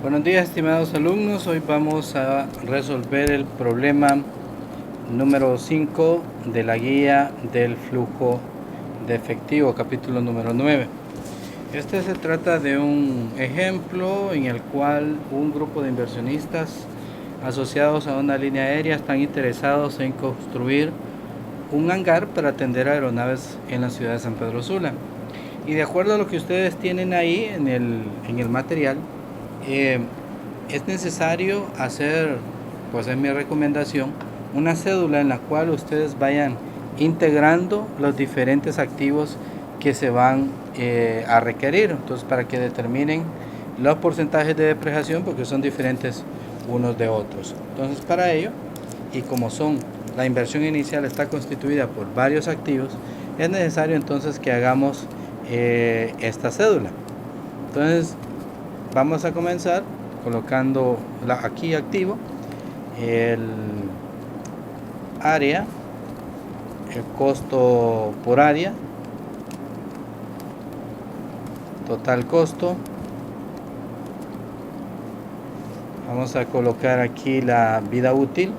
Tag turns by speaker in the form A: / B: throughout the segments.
A: Buenos días, estimados alumnos. Hoy vamos a resolver el problema número 5 de la guía del flujo de efectivo, capítulo número 9. Este se trata de un ejemplo en el cual un grupo de inversionistas asociados a una línea aérea están interesados en construir un hangar para atender aeronaves en la ciudad de San Pedro Sula. Y de acuerdo a lo que ustedes tienen ahí en el material, es necesario hacer, pues es mi recomendación, una cédula en la cual ustedes vayan integrando los diferentes activos que se van a requerir. Entonces, para que determinen los porcentajes de depreciación, porque son diferentes unos de otros. Entonces, para ello, y como la inversión inicial está constituida por varios activos, es necesario entonces que hagamos esta cédula. Entonces, vamos a comenzar colocando aquí activo el área, el costo por área, total costo. Vamos a colocar aquí la vida útil,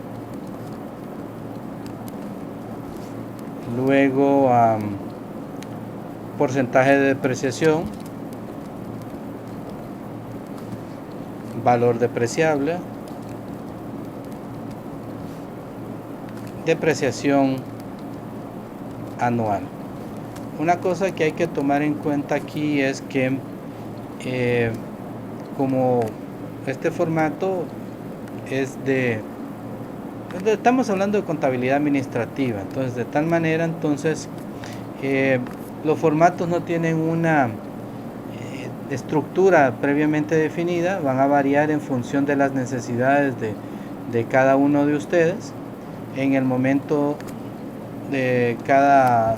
A: luego porcentaje de depreciación, valor depreciable, depreciación anual. Una cosa que hay que tomar en cuenta aquí es que como este formato estamos hablando de contabilidad administrativa, entonces de tal manera los formatos no tienen una estructura previamente definida, van a variar en función de las necesidades de cada uno de ustedes en el momento de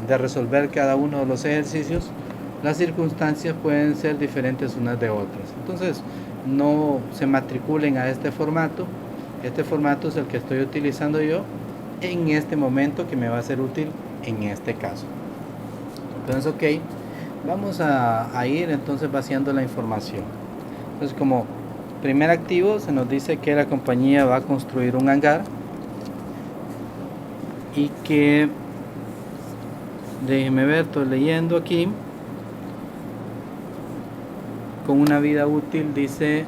A: resolver cada uno de los ejercicios. Las circunstancias pueden ser diferentes unas de otras, entonces no se matriculen a este formato. Este formato es el que estoy utilizando yo en este momento, que me va a ser útil en este caso. Entonces, ok, vamos a ir entonces vaciando la información. Entonces, como primer activo se nos dice que la compañía va a construir un hangar y que, déjenme ver, estoy leyendo aquí, con una vida útil, dice,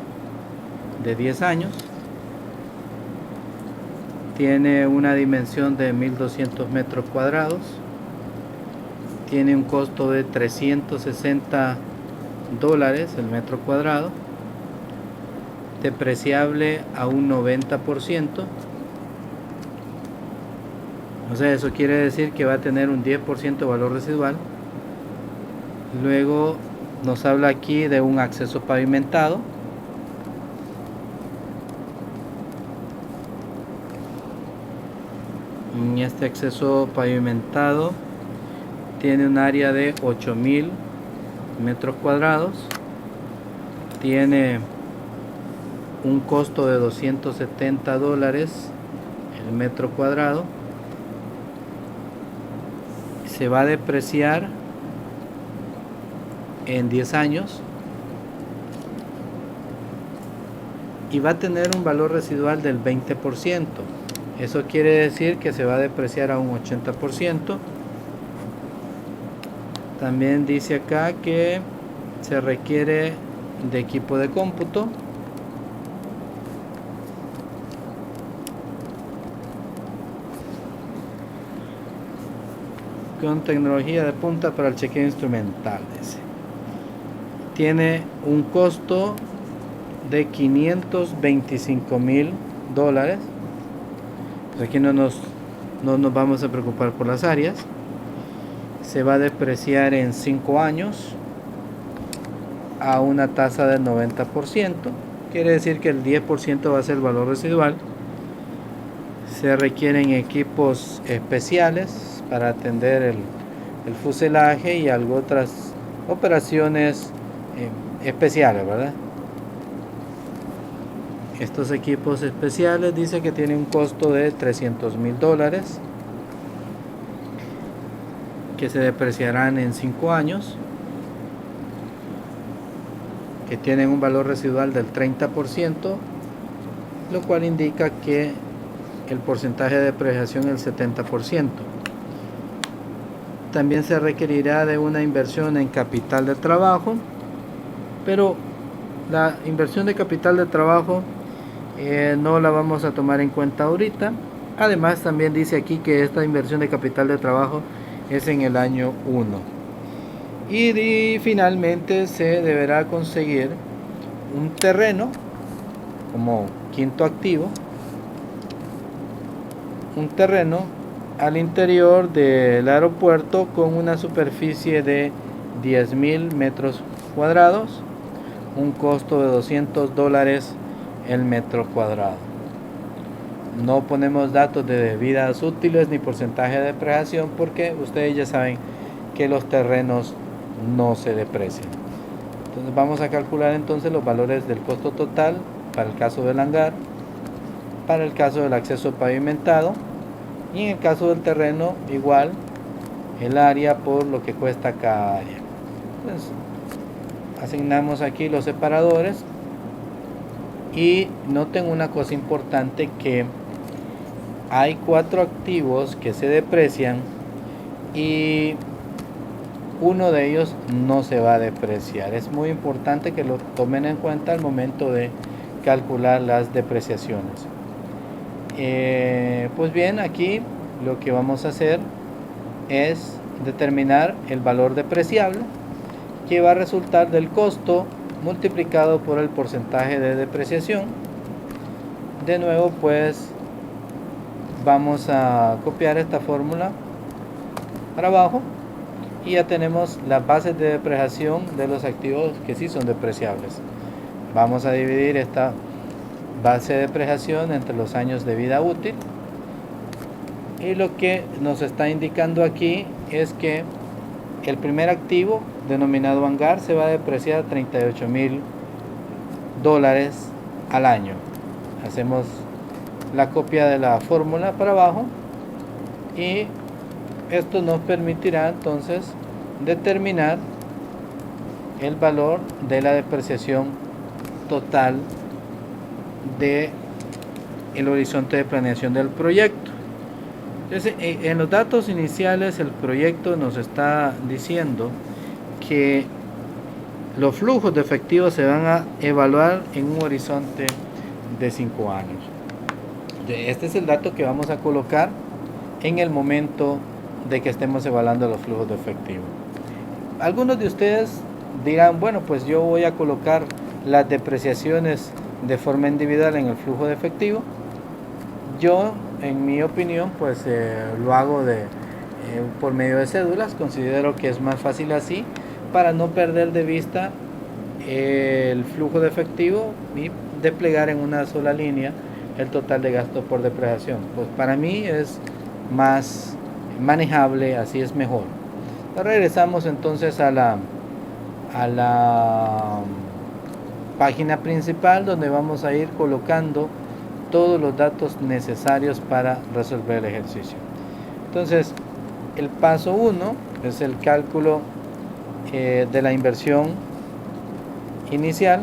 A: de 10 años, tiene una dimensión de 1200 metros cuadrados, tiene un costo de $360 el metro cuadrado, depreciable a un 90%. O sea, eso quiere decir que va a tener un 10% de valor residual. Luego nos habla aquí de un acceso pavimentado. En este acceso pavimentado tiene un área de 8000 metros cuadrados. Tiene un costo de $270 el metro cuadrado. Se va a depreciar en 10 años y va a tener un valor residual del 20%. Eso quiere decir que se va a depreciar a un 80%. También dice acá que se requiere de equipo de cómputo. Con tecnología de punta para el chequeo instrumental. Tiene un costo de $525,000. Pues aquí no nos vamos a preocupar por las áreas. Se va a depreciar en 5 años a una tasa del 90%. Quiere decir que el 10% va a ser el valor residual. Se requieren equipos especiales para atender el fuselaje y algo otras operaciones especiales, ¿verdad? Estos equipos especiales dice que tienen un costo de $300,000 que se depreciarán en 5 años. que tienen un valor residual del 30%, lo cual indica que el porcentaje de depreciación es el 70%. También se requerirá de una inversión en capital de trabajo, pero la inversión de capital de trabajo no la vamos a tomar en cuenta ahorita. Además, también dice aquí que esta inversión de capital de trabajo es en el año 1. Y finalmente se deberá conseguir un terreno como quinto activo, un terreno al interior del aeropuerto con una superficie de 10.000 metros cuadrados, un costo de $200 el metro cuadrado. No ponemos datos de vidas útiles ni porcentaje de depreciación porque ustedes ya saben que los terrenos no se deprecian. Entonces vamos a calcular entonces los valores del costo total para el caso del hangar, para el caso del acceso pavimentado y en el caso del terreno igual el área por lo que cuesta cada área. Entonces, asignamos aquí los separadores y noten una cosa importante, que hay 4 activos que se deprecian y uno de ellos no se va a depreciar. Es muy importante que lo tomen en cuenta al momento de calcular las depreciaciones. Pues bien, aquí lo que vamos a hacer es determinar el valor depreciable, que va a resultar del costo multiplicado por el porcentaje de depreciación. De nuevo, pues vamos a copiar esta fórmula para abajo y ya tenemos las bases de depreciación de los activos que sí son depreciables. Vamos a dividir esta base de depreciación entre los años de vida útil, y lo que nos está indicando aquí es que el primer activo, denominado hangar, se va a depreciar $38.000 al año. Hacemos la copia de la fórmula para abajo y esto nos permitirá entonces determinar el valor de la depreciación total de el horizonte de planeación del proyecto. Entonces, en los datos iniciales el proyecto nos está diciendo que los flujos de efectivo se van a evaluar en un horizonte de 5 años. Este es el dato que vamos a colocar en el momento de que estemos evaluando los flujos de efectivo. Algunos de ustedes dirán, bueno, pues yo voy a colocar las depreciaciones de forma individual en el flujo de efectivo. Yo, en mi opinión, pues lo hago por medio de cédulas. Considero que es más fácil así, para no perder de vista el flujo de efectivo y desplegar en una sola línea el total de gasto por depreciación. Pues para mí es más manejable, así es mejor. Regresamos entonces a la página principal, donde vamos a ir colocando todos los datos necesarios para resolver el ejercicio. Entonces, el paso 1 es el cálculo de la inversión inicial,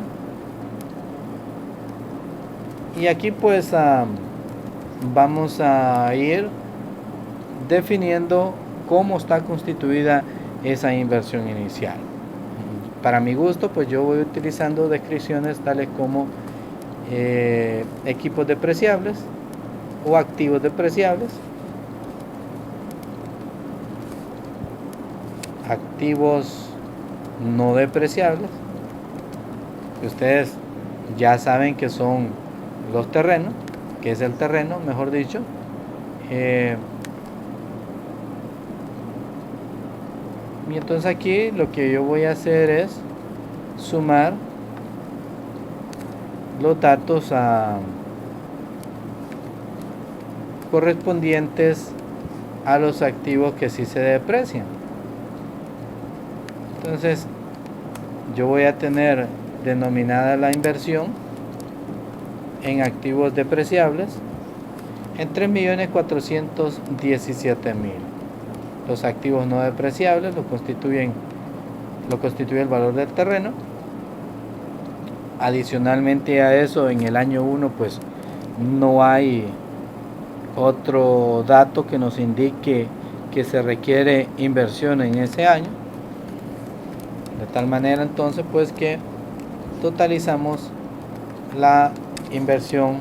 A: y aquí pues vamos a ir definiendo cómo está constituida esa inversión inicial. Para mi gusto, pues yo voy utilizando descripciones tales como equipos depreciables o activos depreciables, activos no depreciables, que ustedes ya saben que son los terrenos, que es el terreno, mejor dicho. Y entonces aquí lo que yo voy a hacer es sumar los datos correspondientes a los activos que sí se deprecian. Entonces yo voy a tener denominada la inversión en activos depreciables en 3.417.000. Los activos no depreciables lo constituye el valor del terreno, Adicionalmente a eso, en el año 1 pues no hay otro dato que nos indique que se requiere inversión en ese año, de tal manera entonces pues que totalizamos la inversión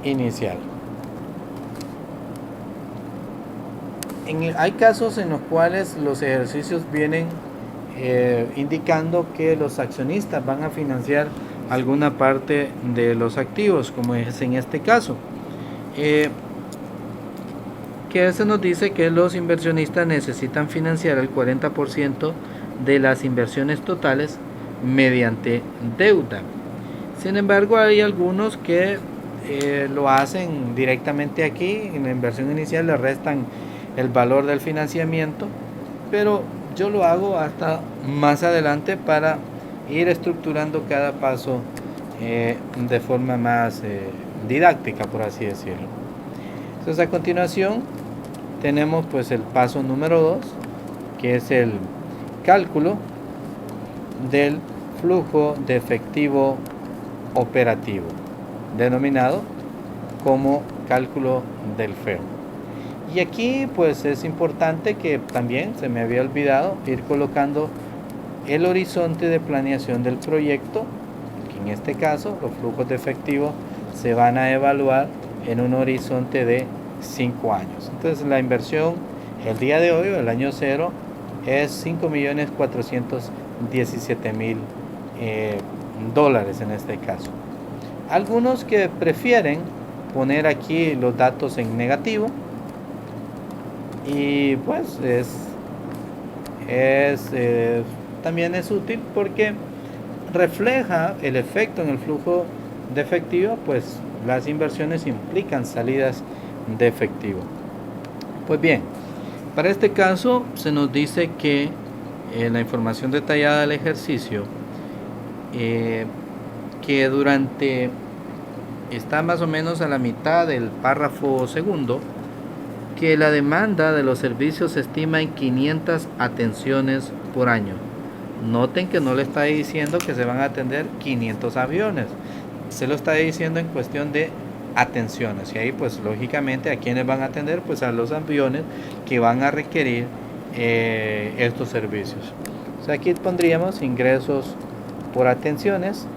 A: inicial. Hay casos en los cuales los ejercicios vienen indicando que los accionistas van a financiar alguna parte de los activos, como es en este caso, que se nos dice que los inversionistas necesitan financiar el 40% de las inversiones totales mediante deuda. Sin embargo, hay algunos que lo hacen directamente aquí, en la inversión inicial le restan el valor del financiamiento, pero yo lo hago hasta más adelante para ir estructurando cada paso de forma más didáctica, por así decirlo. Entonces, a continuación tenemos pues el paso número 2, que es el cálculo del flujo de efectivo operativo, denominado como cálculo del FEO. Y aquí pues es importante que también se me había olvidado ir colocando el horizonte de planeación del proyecto, que en este caso los flujos de efectivo se van a evaluar en un horizonte de 5 años. Entonces la inversión el día de hoy, el año 0, es $5.417.000 en este caso. Algunos que prefieren poner aquí los datos en negativo, y pues también es útil porque refleja el efecto en el flujo de efectivo, pues las inversiones implican salidas de efectivo. Pues bien, para este caso se nos dice que la información detallada del ejercicio, que está más o menos a la mitad del párrafo segundo, que la demanda de los servicios se estima en 500 atenciones por año. Noten que no le está diciendo que se van a atender 500 aviones, se lo está diciendo en cuestión de atenciones, y ahí pues lógicamente a quienes van a atender, pues a los aviones que van a requerir estos servicios. O sea, aquí pondríamos ingresos por atenciones,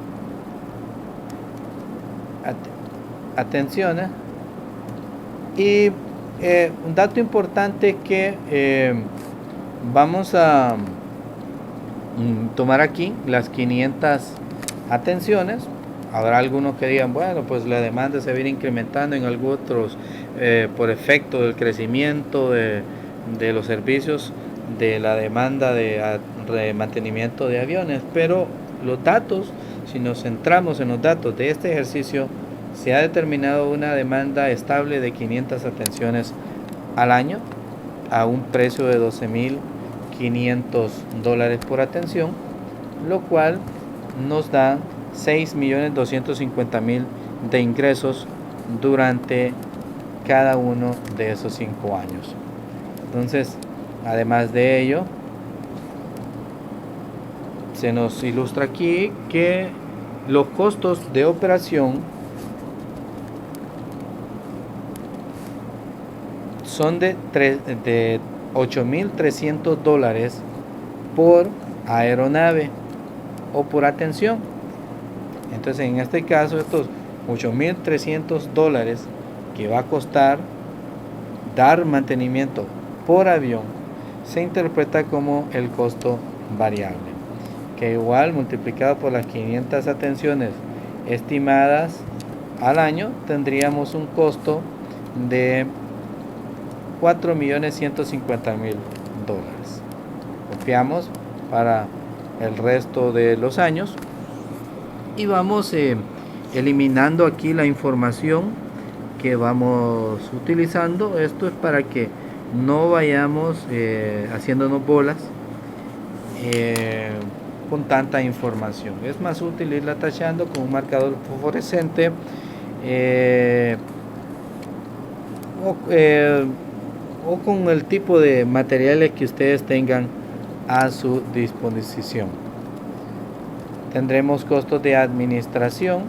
A: y un dato importante que vamos a tomar aquí las 500 atenciones. Habrá algunos que digan, bueno, pues la demanda se viene incrementando en algunos otros por efecto del crecimiento de los servicios, de la demanda de mantenimiento de aviones, pero los datos, si nos centramos en los datos de este ejercicio, se ha determinado una demanda estable de 500 atenciones al año a un precio de $12.500 por atención, lo cual nos da 6.250.000 de ingresos durante cada uno de esos 5 años. Entonces, además de ello, se nos ilustra aquí que los costos de operación son de $8.300 por aeronave o por atención. Entonces, en este caso, estos $8.300 que va a costar dar mantenimiento por avión se interpreta como el costo variable, que igual multiplicado por las 500 atenciones estimadas al año tendríamos un costo de $4.150.000. Copiamos para el resto de los años y vamos eliminando aquí la información que vamos utilizando. Esto es para que no vayamos haciéndonos bolas con tanta información. Es más útil irla tachando con un marcador fosforescente o con el tipo de materiales que ustedes tengan a su disposición. Tendremos costos de administración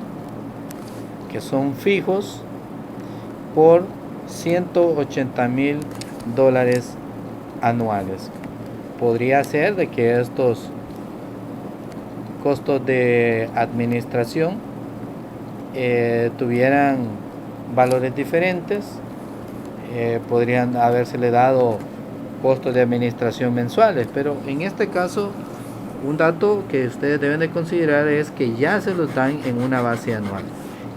A: que son fijos por $180,000 anuales. Podría ser de que estos costos de administración tuvieran valores diferentes. Podrían habérsele dado costos de administración mensuales, pero en este caso un dato que ustedes deben de considerar es que ya se los dan en una base anual.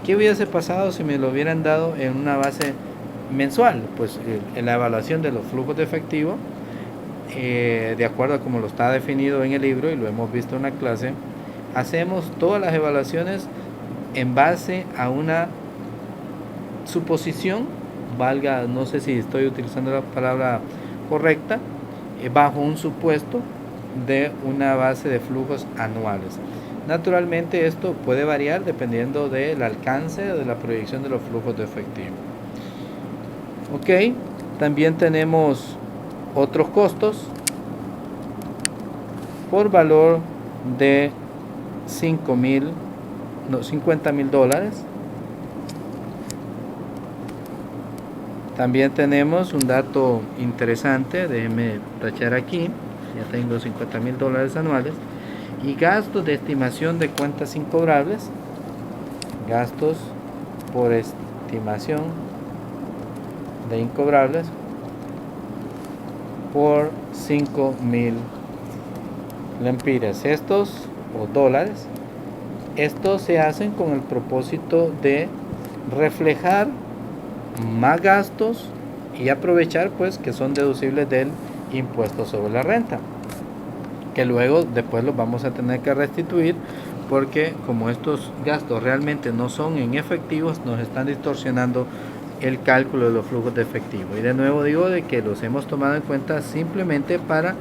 A: ¿Qué hubiese pasado si me lo hubieran dado en una base mensual? Pues en la evaluación de los flujos de efectivo, de acuerdo a como lo está definido en el libro y lo hemos visto en la clase, hacemos todas las evaluaciones en base a una suposición, valga, no sé si estoy utilizando la palabra correcta, bajo un supuesto de una base de flujos anuales. Naturalmente esto puede variar dependiendo del alcance de la proyección de los flujos de efectivo. Ok, también tenemos otros costos por valor de $50,000. También tenemos un dato interesante, déjenme tachar aquí, ya tengo $50,000 anuales. Y gastos de estimación de cuentas incobrables, gastos por estimación de incobrables por 5,000 lempiras, estos o dólares. Estos se hacen con el propósito de reflejar más gastos y aprovechar pues que son deducibles del impuesto sobre la renta, que luego después los vamos a tener que restituir, porque como estos gastos realmente no son en efectivos, nos están distorsionando el cálculo de los flujos de efectivo. Y de nuevo digo de que los hemos tomado en cuenta simplemente para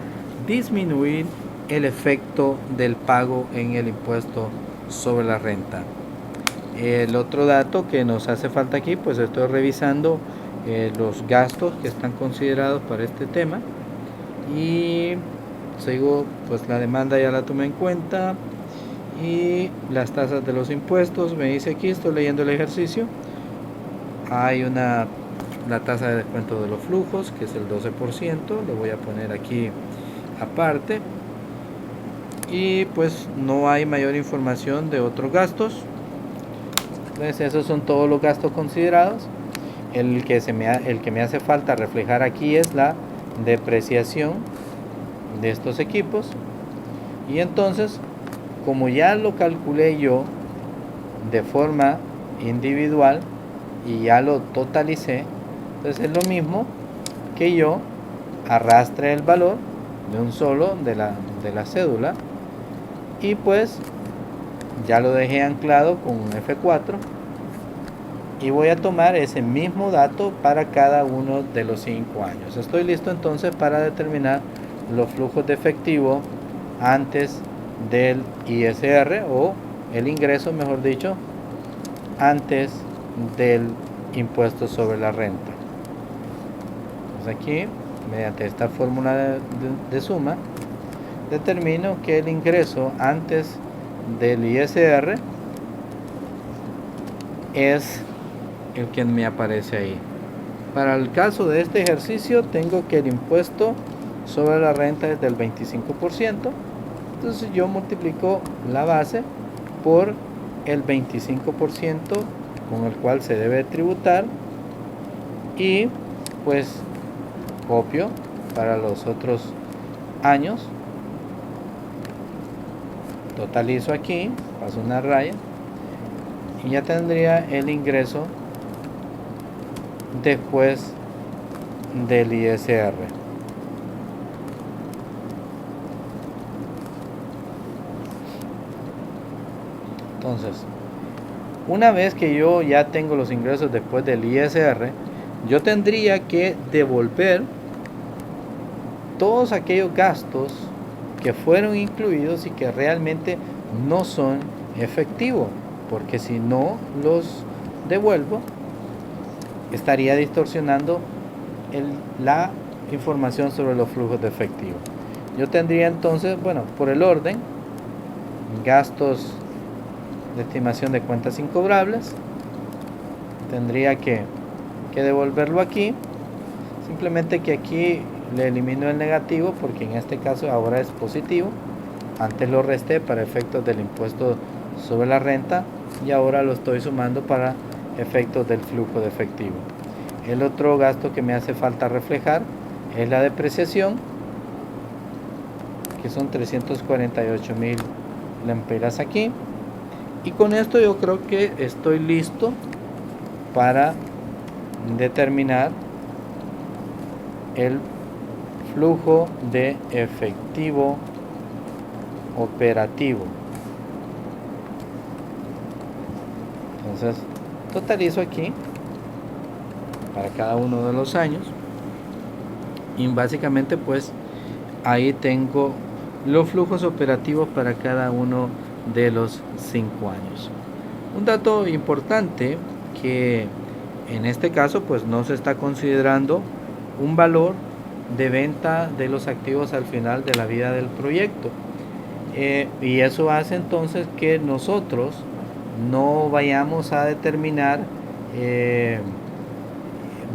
A: disminuir el efecto del pago en el impuesto sobre la renta. El otro dato que nos hace falta aquí, pues estoy revisando los gastos que están considerados para este tema y sigo, pues la demanda ya la tomé en cuenta y las tasas de los impuestos. Me dice aquí, estoy leyendo el ejercicio, hay la tasa de descuento de los flujos que es el 12%, lo voy a poner aquí aparte, y pues no hay mayor información de otros gastos. Entonces esos son todos los gastos considerados. El que me hace falta reflejar aquí es la depreciación de estos equipos, y entonces como ya lo calculé yo de forma individual y ya lo totalicé, entonces es lo mismo que yo arrastre el valor de un solo de la cédula y pues ya lo dejé anclado con un F4 y voy a tomar ese mismo dato para cada uno de los 5 años. Estoy listo entonces para determinar los flujos de efectivo antes del ISR, o el ingreso, mejor dicho, antes del impuesto sobre la renta. Pues aquí, mediante esta fórmula de suma, determino que el ingreso antes del ISR es el que me aparece ahí. Para el caso de este ejercicio tengo que el impuesto sobre la renta es del 25%, entonces yo multiplico la base por el 25% con el cual se debe tributar y pues copio para los otros años, totalizo aquí, paso una raya y ya tendría el ingreso después del ISR. Entonces, una vez que yo ya tengo los ingresos después del ISR, yo tendría que devolver todos aquellos gastos que fueron incluidos y que realmente no son efectivos, porque si no los devuelvo estaría distorsionando la información sobre los flujos de efectivo. Yo tendría entonces, bueno, por el orden, gastos de estimación de cuentas incobrables. Tendría que devolverlo aquí. Simplemente que aquí le elimino el negativo porque en este caso ahora es positivo. Antes lo resté para efectos del impuesto sobre la renta y ahora lo estoy sumando para efectos del flujo de efectivo. El otro gasto que me hace falta reflejar es la depreciación, que son 348,000 lempiras aquí. Y con esto yo creo que estoy listo para determinar el flujo de efectivo operativo. Entonces totalizo aquí para cada uno de los años y básicamente pues ahí tengo los flujos operativos para cada uno de los 5 años. Un dato importante que en este caso pues no se está considerando un valor de venta de los activos al final de la vida del proyecto, y eso hace entonces que nosotros no vayamos a determinar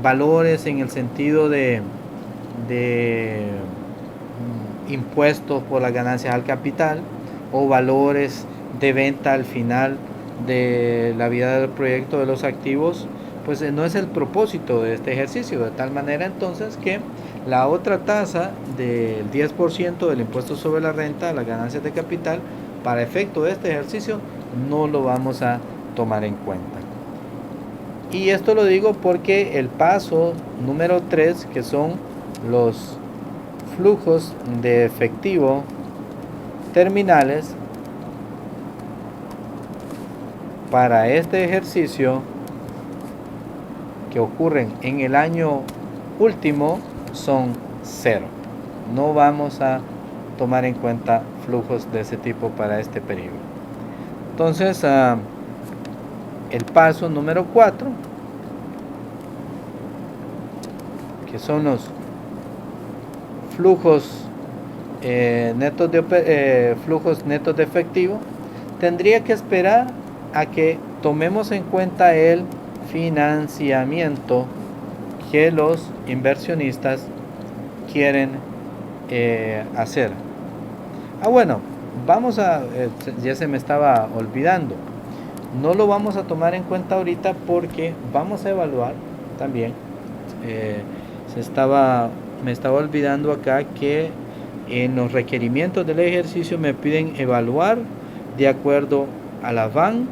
A: valores en el sentido de impuestos por las ganancias al capital o valores de venta al final de la vida del proyecto de los activos, pues no es el propósito de este ejercicio, de tal manera entonces que la otra tasa del 10% del impuesto sobre la renta, las ganancias de capital, para efecto de este ejercicio no lo vamos a tomar en cuenta. Y esto lo digo porque el paso número 3, que son los flujos de efectivo terminales, para este ejercicio que ocurren en el año último son 0. No vamos a tomar en cuenta flujos de ese tipo para este periodo. Entonces, el paso número 4, que son los flujos netos de efectivo, tendría que esperar a que tomemos en cuenta el financiamiento que los inversionistas quieren hacer. Bueno, ya se me estaba olvidando, no lo vamos a tomar en cuenta ahorita porque vamos a evaluar también, me estaba olvidando acá que en los requerimientos del ejercicio me piden evaluar de acuerdo a la VAN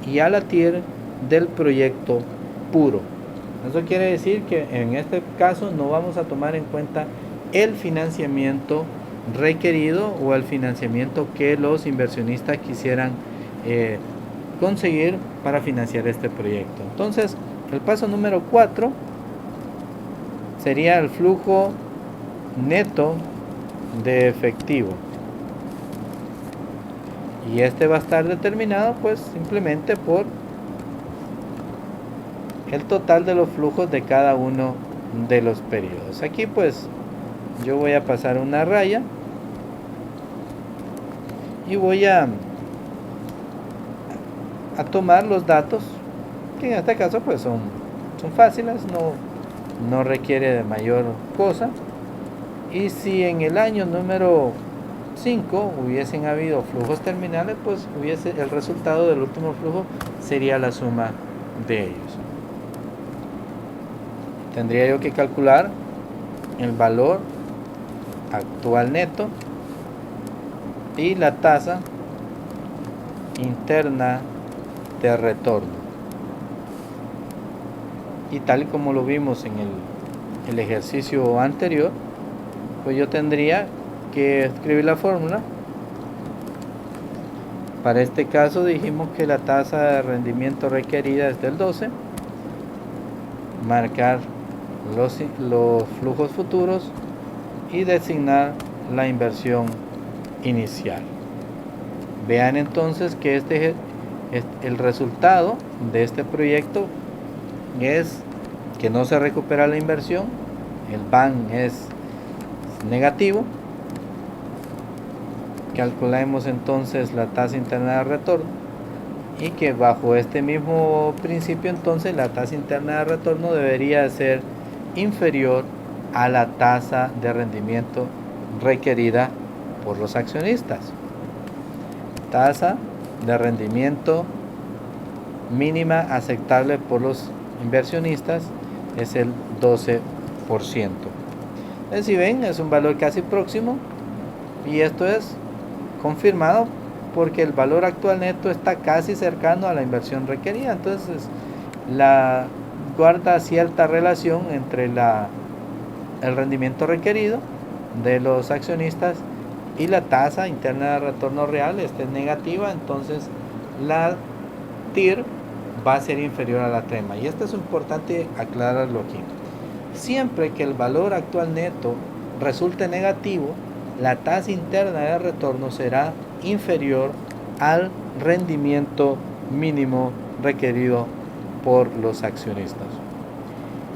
A: y a la TIR del proyecto puro. Eso quiere decir que en este caso no vamos a tomar en cuenta el financiamiento requerido o el financiamiento que los inversionistas quisieran conseguir para financiar este proyecto. Entonces, el paso número 4 sería el flujo neto de efectivo. Y este va a estar determinado pues simplemente por el total de los flujos de cada uno de los periodos. Aquí pues yo voy a pasar una raya y voy a tomar los datos que en este caso pues son fáciles, no requiere de mayor cosa. Y si en el año número 5 hubiesen habido flujos terminales, pues el resultado del último flujo sería la suma de ellos. Tendría yo que calcular el valor actual neto y la tasa interna de retorno. Y tal y como lo vimos en el ejercicio anterior, pues yo tendría que escribir la fórmula. Para este caso dijimos que la tasa de rendimiento requerida es del 12, marcar los flujos futuros y designar la inversión inicial. Vean entonces que el resultado de este proyecto es que no se recupera la inversión, el VAN es negativo, calculemos entonces la tasa interna de retorno y que bajo este mismo principio entonces la tasa interna de retorno debería ser inferior a la tasa de rendimiento requerida por los accionistas. Tasa de rendimiento mínima aceptable por los inversionistas es el 12%. Si ven, es un valor casi próximo y esto es confirmado porque el valor actual neto está casi cercano a la inversión requerida. Entonces guarda cierta relación entre el rendimiento requerido de los accionistas y la tasa interna de retorno real. Esta es negativa, entonces la TIR va a ser inferior a la TREMA, y esto es importante aclararlo aquí. Siempre que el valor actual neto resulte negativo, la tasa interna de retorno será inferior al rendimiento mínimo requerido por los accionistas.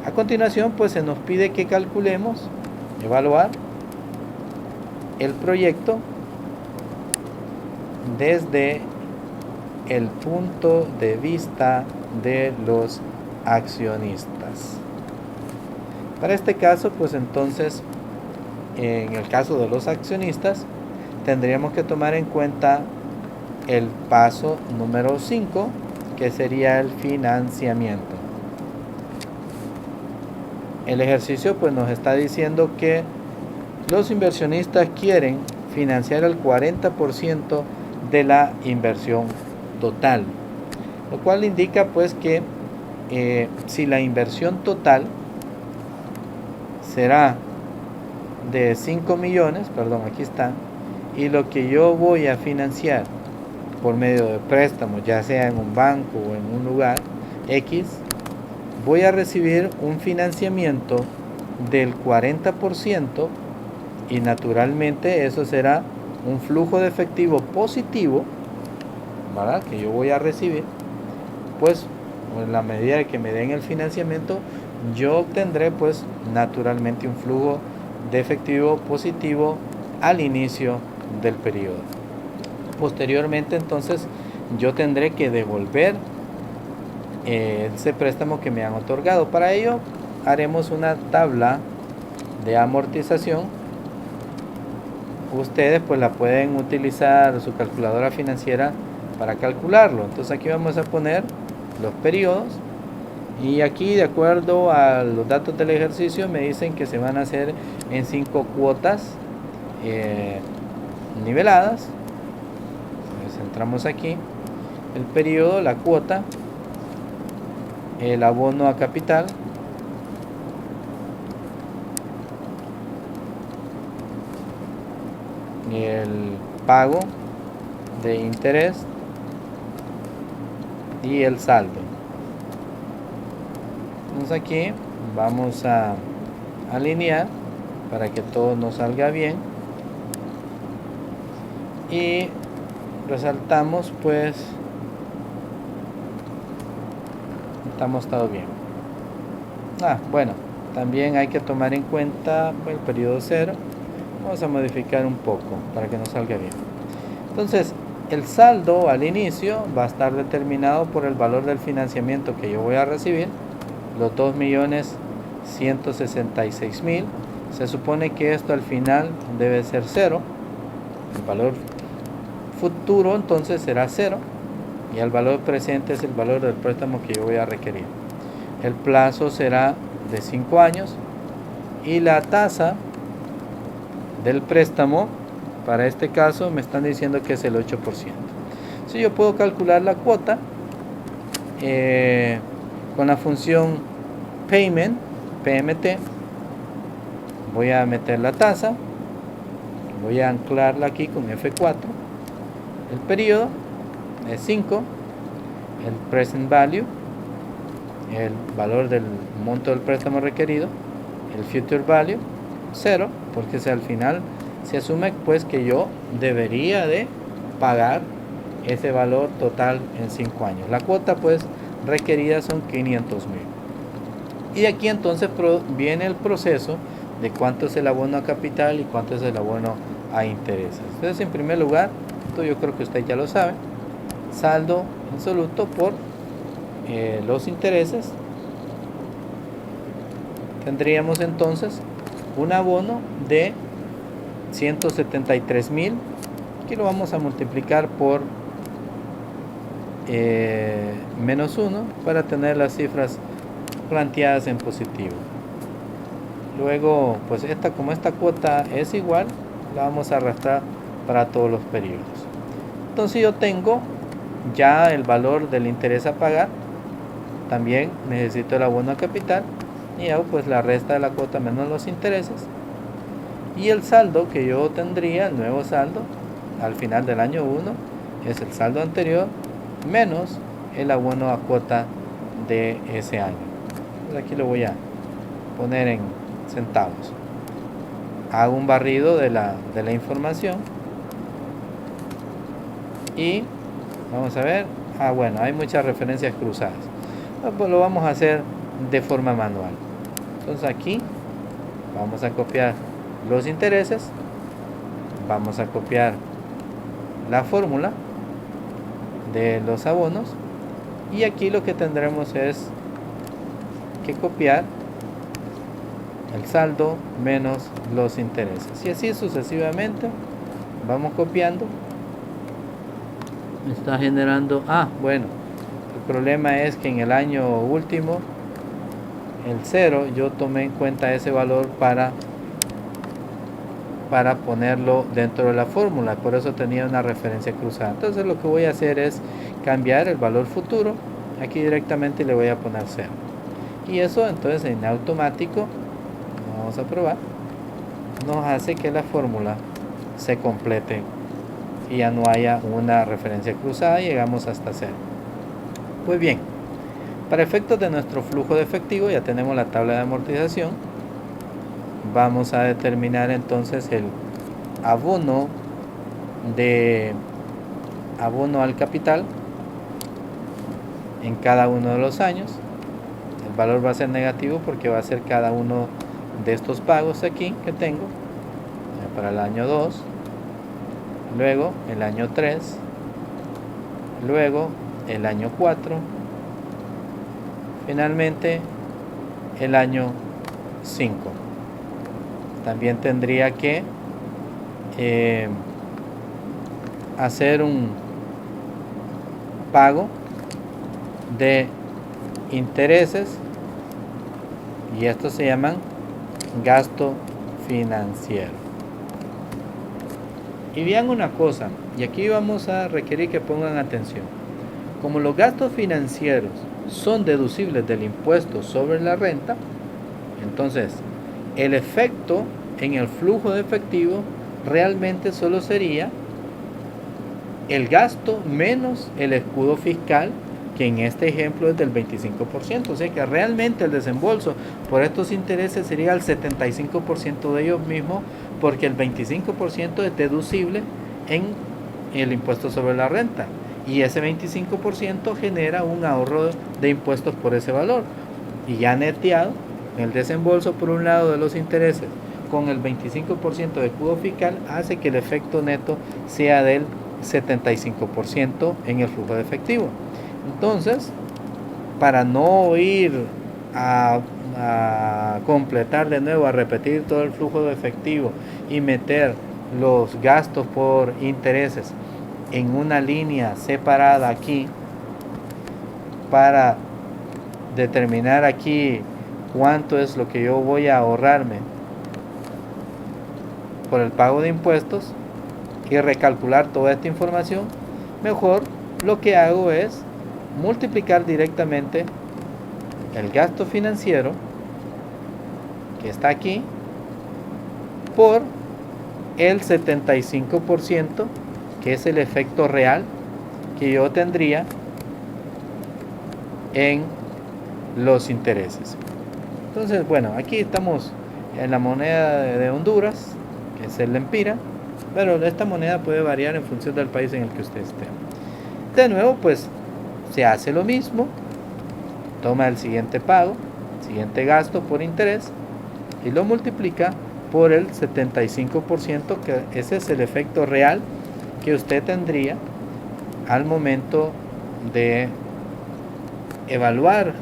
A: A continuación, pues se nos pide que calculemos, evaluar el proyecto desde el punto de vista de los accionistas. Para este caso, pues entonces, en el caso de los accionistas, tendríamos que tomar en cuenta el paso número 5, que sería el financiamiento. El ejercicio pues nos está diciendo que los inversionistas quieren financiar el 40% de la inversión total, lo cual indica pues que si la inversión total será de 5 millones, aquí está, y lo que yo voy a financiar por medio de préstamos, ya sea en un banco o en un lugar X, voy a recibir un financiamiento del 40%, y naturalmente eso será un flujo de efectivo positivo, ¿verdad?, que yo voy a recibir, pues en la medida que me den el financiamiento, yo obtendré pues naturalmente un flujo de efectivo positivo al inicio del periodo. Posteriormente entonces yo tendré que devolver ese préstamo que me han otorgado. Para ello haremos una tabla de amortización. Ustedes pues la pueden utilizar su calculadora financiera para calcularlo. Entonces aquí vamos a poner los periodos, y aquí de acuerdo a los datos del ejercicio me dicen que se van a hacer en 5 cuotas niveladas. Centramos aquí el periodo, la cuota, el abono a capital, el pago de interés y el saldo. Entonces aquí vamos a alinear para que todo nos salga bien y resaltamos pues estamos todo bien. Bueno, también hay que tomar en cuenta el periodo 0. Vamos a modificar un poco para que nos salga bien. Entonces el saldo al inicio va a estar determinado por el valor del financiamiento que yo voy a recibir, los 2.166.000. Se supone que esto al final debe ser 0. El valor futuro entonces será 0, y el valor presente es el valor del préstamo que yo voy a requerir. El plazo será de 5 años y la tasa del préstamo para este caso me están diciendo que es el 8%. Si yo puedo calcular la cuota con la función payment, PMT, voy a meter la tasa, voy a anclarla aquí con F4, el periodo es 5, el present value, el valor del monto del préstamo requerido, el future value 0, porque al final se asume pues que yo debería de pagar ese valor total en 5 años. La cuota pues requerida son 500,000. Y de aquí entonces viene el proceso de cuánto es el abono a capital y cuánto es el abono a intereses. Entonces, en primer lugar, esto yo creo que usted ya lo sabe, saldo absoluto por los intereses. Tendríamos entonces un abono de 173,000, que lo vamos a multiplicar por menos 1 para tener las cifras planteadas en positivo. Luego, pues como esta cuota es igual, la vamos a arrastrar para todos los periodos. Entonces yo tengo ya el valor del interés a pagar. También necesito el abono a capital y hago pues la resta de la cuota menos los intereses. Y el saldo que yo tendría, el nuevo saldo al final del año 1, es el saldo anterior menos el abono a cuota de ese año. Pues aquí lo voy a poner en centavos. Hago un barrido de la información y vamos a ver. Bueno, hay muchas referencias cruzadas. Pues lo vamos a hacer de forma manual. Entonces aquí vamos a copiar los intereses, vamos a copiar la fórmula de los abonos y aquí lo que tendremos es que copiar el saldo menos los intereses y así sucesivamente vamos copiando. Me está generando bueno, el problema es que en el año último, el 0, yo tomé en cuenta ese valor para ponerlo dentro de la fórmula, por eso tenía una referencia cruzada. Entonces lo que voy a hacer es cambiar el valor futuro, aquí directamente le voy a poner 0 y eso entonces en automático, vamos a probar, nos hace que la fórmula se complete y ya no haya una referencia cruzada y llegamos hasta 0. Pues bien, para efectos de nuestro flujo de efectivo ya tenemos la tabla de amortización. Vamos a determinar entonces el abono al capital en cada uno de los años. El valor va a ser negativo porque va a ser cada uno de estos pagos aquí que tengo para el año 2, luego el año 3, luego el año 4, finalmente el año 5. También tendría que hacer un pago de intereses y estos se llaman gasto financiero. Y vean una cosa, y aquí vamos a requerir que pongan atención. Como los gastos financieros son deducibles del impuesto sobre la renta, entonces el efecto en el flujo de efectivo realmente solo sería el gasto menos el escudo fiscal, que en este ejemplo es del 25%. O sea que realmente el desembolso por estos intereses sería el 75% de ellos mismos, porque el 25% es deducible en el impuesto sobre la renta. Y ese 25% genera un ahorro de impuestos por ese valor. Y ya neteado, el desembolso por un lado de los intereses con el 25% de escudo fiscal hace que el efecto neto sea del 75% en el flujo de efectivo. Entonces, para no ir a completar de nuevo, a repetir todo el flujo de efectivo y meter los gastos por intereses en una línea separada aquí para determinar aquí cuánto es lo que yo voy a ahorrarme por el pago de impuestos y recalcular toda esta información, mejor lo que hago es multiplicar directamente el gasto financiero que está aquí por el 75%, que es el efecto real que yo tendría en los intereses. Entonces, bueno, aquí estamos en la moneda de Honduras, que es el lempira, pero esta moneda puede variar en función del país en el que usted esté. De nuevo, pues se hace lo mismo, toma el siguiente pago, siguiente gasto por interés y lo multiplica por el 75%, que ese es el efecto real que usted tendría al momento de evaluar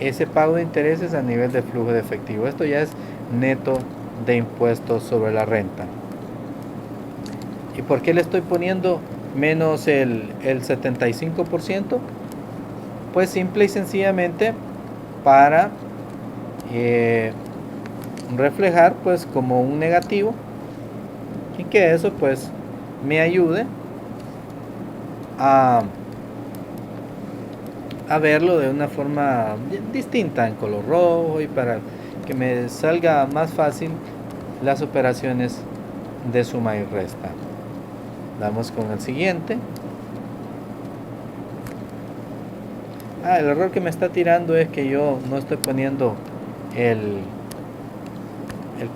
A: ese pago de intereses a nivel de flujo de efectivo. Esto ya es neto de impuestos sobre la renta. ¿Y por qué le estoy poniendo menos el 75%? Pues simple y sencillamente para reflejar pues como un negativo, y que eso pues me ayude a verlo de una forma distinta en color rojo, y para que me salga más fácil las operaciones de suma y resta. Vamos con el siguiente. El error que me está tirando es que yo no estoy poniendo el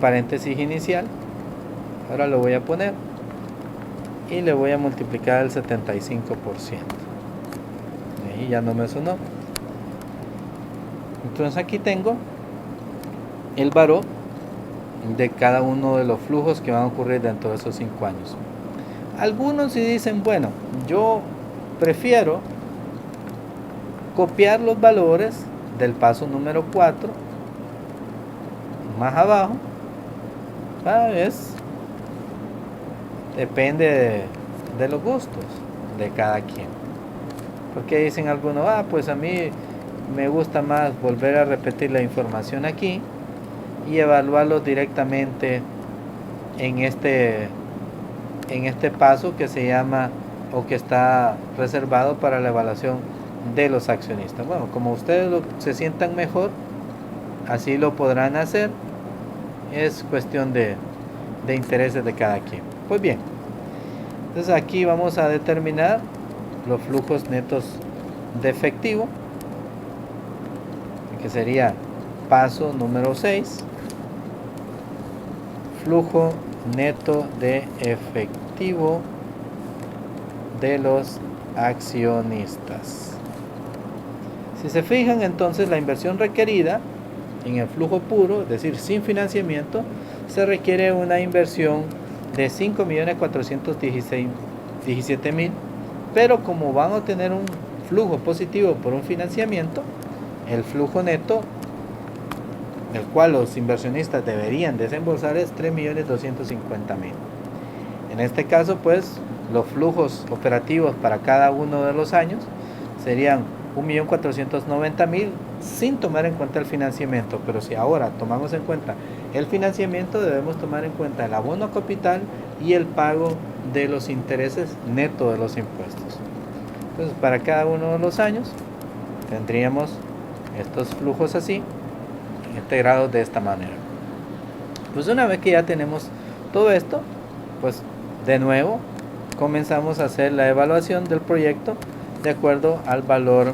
A: paréntesis inicial. Ahora lo voy a poner y le voy a multiplicar el 75%. Y ya no me sonó. Entonces aquí tengo el valor de cada uno de los flujos que van a ocurrir dentro de esos 5 años. Algunos sí dicen, bueno, yo prefiero copiar los valores del paso número 4 más abajo. Depende de los gustos de cada quien. Porque dicen algunos, pues a mí me gusta más volver a repetir la información aquí y evaluarlo directamente en este paso que se llama, o que está reservado para la evaluación de los accionistas. Bueno, como ustedes se sientan mejor, así lo podrán hacer. Es cuestión de intereses de cada quien. Pues bien, entonces aquí vamos a determinar los flujos netos de efectivo, que sería paso número 6, flujo neto de efectivo de los accionistas. Si se fijan, entonces la inversión requerida en el flujo puro, es decir, sin financiamiento, se requiere una inversión de 5.417.000, pero como van a tener un flujo positivo por un financiamiento, el flujo neto, el cual los inversionistas deberían desembolsar, es 3.250.000. En este caso, pues, los flujos operativos para cada uno de los años serían 1.490.000 sin tomar en cuenta el financiamiento. Pero si ahora tomamos en cuenta el financiamiento, debemos tomar en cuenta el abono a capital y el pago de los intereses neto de los impuestos. Entonces, para cada uno de los años tendríamos estos flujos así, integrados de esta manera. Pues una vez que ya tenemos todo esto, pues de nuevo comenzamos a hacer la evaluación del proyecto de acuerdo al valor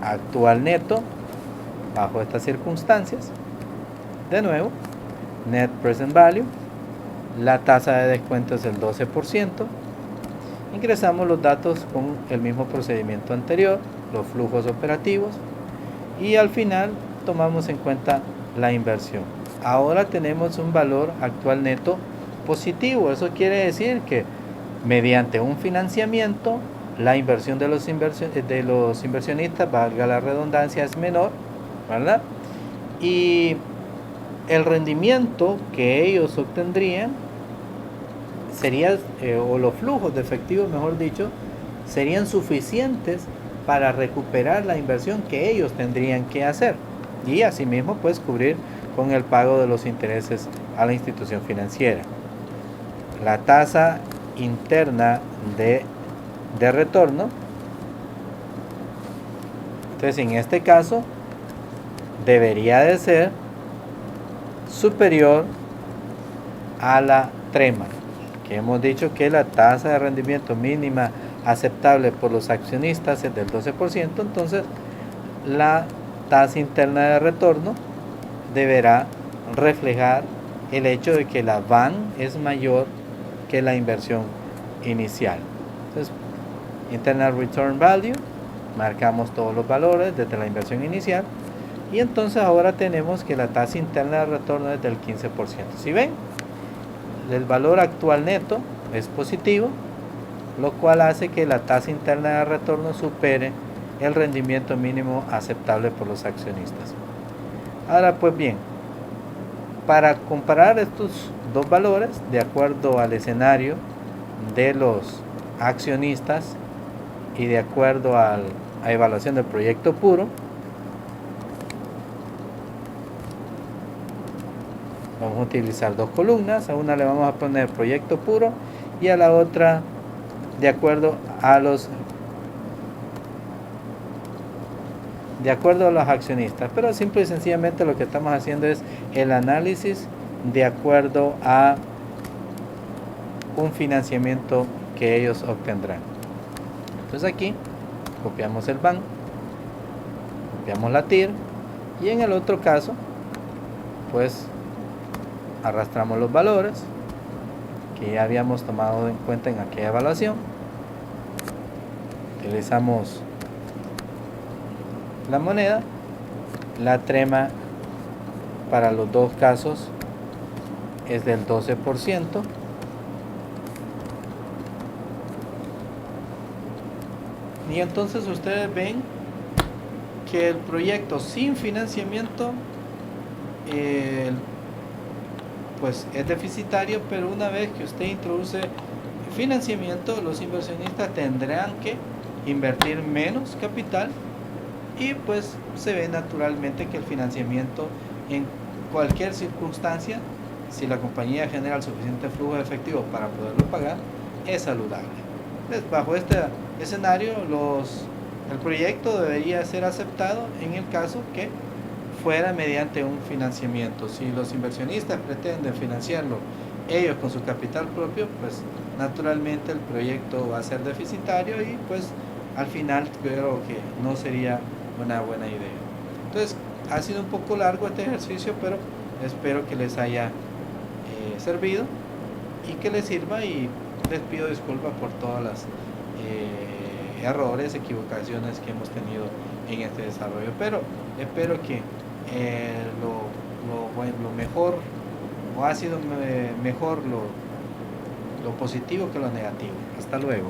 A: actual neto bajo estas circunstancias. De nuevo, net present value, la tasa de descuento es el 12%. Ingresamos los datos con el mismo procedimiento anterior, los flujos operativos, y al final tomamos en cuenta la inversión. Ahora tenemos un valor actual neto positivo. Eso quiere decir que mediante un financiamiento, la inversión de los inversionistas, valga la redundancia, es menor, ¿verdad? Y el rendimiento que ellos obtendrían sería, o los flujos de efectivo, mejor dicho, serían suficientes para recuperar la inversión que ellos tendrían que hacer, y asimismo pues cubrir con el pago de los intereses a la institución financiera. La tasa interna de retorno, entonces en este caso debería de ser superior a la trema, que hemos dicho que la tasa de rendimiento mínima aceptable por los accionistas es del 12%. Entonces la tasa interna de retorno deberá reflejar el hecho de que la VAN es mayor que la inversión inicial. Entonces, Internal Return Value, marcamos todos los valores desde la inversión inicial, Y entonces ahora tenemos que la tasa interna de retorno es del 15%. Si ven, el valor actual neto es positivo, lo cual hace que la tasa interna de retorno supere el rendimiento mínimo aceptable por los accionistas. Ahora pues bien, para comparar estos dos valores de acuerdo al escenario de los accionistas y de acuerdo a evaluación del proyecto puro, vamos a utilizar dos columnas. A una le vamos a poner proyecto puro y a la otra de acuerdo a los accionistas, pero simple y sencillamente lo que estamos haciendo es el análisis de acuerdo a un financiamiento que ellos obtendrán. Entonces aquí copiamos el BAN, copiamos la TIR y en el otro caso pues arrastramos los valores que ya habíamos tomado en cuenta en aquella evaluación, utilizamos la moneda, la trema para los dos casos es del 12%, y entonces ustedes ven que el proyecto sin financiamiento pues es deficitario, pero una vez que usted introduce financiamiento, los inversionistas tendrán que invertir menos capital y pues se ve naturalmente que el financiamiento en cualquier circunstancia, si la compañía genera el suficiente flujo de efectivo para poderlo pagar, es saludable. Entonces, bajo este escenario, el proyecto debería ser aceptado en el caso que fuera mediante un financiamiento. Si los inversionistas pretenden financiarlo ellos con su capital propio, pues naturalmente el proyecto va a ser deficitario y pues al final creo que no sería una buena idea. Entonces ha sido un poco largo este ejercicio, pero espero que les haya servido y que les sirva, y les pido disculpas por todas las errores, equivocaciones que hemos tenido en este desarrollo, pero espero que lo mejor, o ha sido mejor lo positivo que lo negativo. Hasta luego.